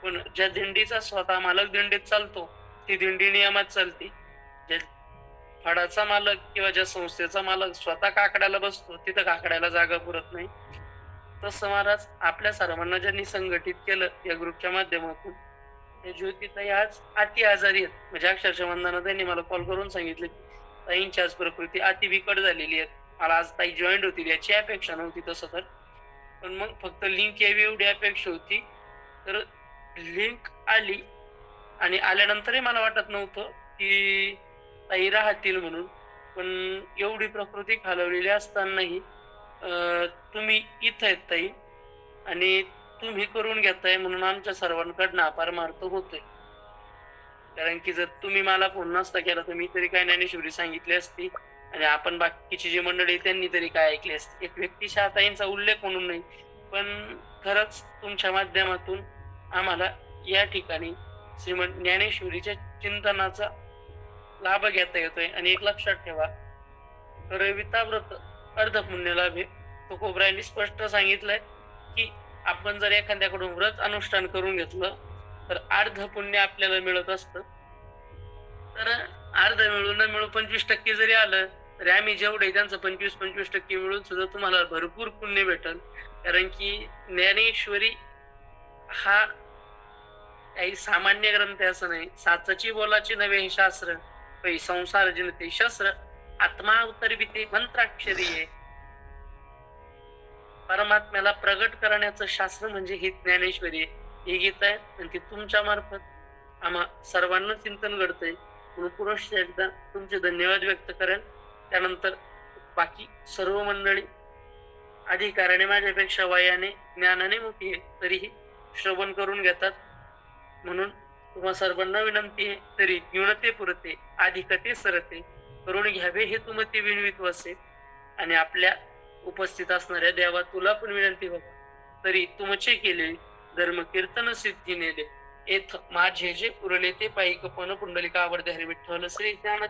पण ज्या दिंडीचा स्वतः मालक दिंडीत चालतो, ती दिंडी नियमात चालते. ज्या फडाचा मालक किंवा ज्या संस्थेचा मालक स्वतः काकड्याला बसतो, तिथं काकड्याला जागा पुरत नाही. तसं महाराज आपल्या सर्वांना ज्यांनी संघटित केलं या ग्रुपच्या माध्यमातून, त्या ज्योतीताई आज अति आजारी आहेत. म्हणजे अक्षरशः वंदना त्यांनी मला कॉल करून सांगितलं, की ताईंची आज प्रकृती अति बिकट झालेली आहे. मला आज ताई जॉइंट होतील याची अपेक्षा नव्हती तसं तर. पण मग फक्त लिंक यावी एवढी अपेक्षा होती. तर लिंक आली आणि आल्यानंतरही मला वाटत नव्हतं, की ताई राहतील म्हणून. पण एवढी प्रकृती खालावलेली असतानाही अ, तुम्ही इथं आहेत ताई आणि तुम्ही करून घेताय म्हणून आमच्या सर्वांकडनं आभार मार्ग होतोय. कारण की जर तुम्ही मला फोन नसता केला, तर मी तरी काय ज्ञानेश्वरी सांगितली असती आणि आपण बाकीची जी मंडळी आहे त्यांनी तरी काय ऐकली असती. एक व्यक्तिशः ताईंचा उल्लेख म्हणून नाही, पण खरंच तुमच्या माध्यमातून आम्हाला या ठिकाणी श्रीमंत ज्ञानेश्वरीच्या चिंतनाचा लाभ घेता येतोय आणि एक लक्षात ठेवा, रविता व्रत अर्धपुण्य लाभ आहे. तुकोबरायांनी स्पष्ट सांगितलंय, की आपण जर एखाद्याकडून व्रत अनुष्ठान करून घेतलं, तर अर्ध पुण्य आपल्याला मिळत असतं. तर अर्ध मिळू न मिळू 25% जरी आलं, तरी आम्ही जेवढे त्यांचं 25-25% मिळून सुद्धा तुम्हाला भरपूर पुण्य भेटेल. कारण की ज्ञानेश्वरी हा काही सामान्य ग्रंथ आहे असं नाही. साचाची बोलाची नव्हे हे शास्त्र, पै संसार जिनते शस्त्र, आत्मा उतरविते मंत्राक्षरी आहे. परमात्म्याला प्रगट करण्याचं शास्त्र म्हणजे ही ज्ञानेश्वरी आहे. ही गीता आहे आणि ती तुमच्या मार्फत आम्हा सर्वांना चिंतन घडतंय. म्हणून पुनश्च एकदा तुमचे धन्यवाद व्यक्त करेन. त्यानंतर बाकी सर्व मंडळी अधिकाराने माझ्यापेक्षा वयाने, ज्ञानाने मोठी आहे, तरीही श्रवण करून घेतात. म्हणून तुम्हा सर्वांना विनंती आहे, तरी न्यूनते पुरते, अधिकते सरते, करून घ्यावे हे तुमते विनवित असे आणि आपल्या उपस्थित असणाऱ्या देवा तुला पण विनंती बाबा, तरी तुमचे केले धर्म कीर्तन सिद्धी नेले, एथ माझे जे उरले ते पायी कपन पुंडलिका आवडते हरी विठ्ठल श्री ज्ञान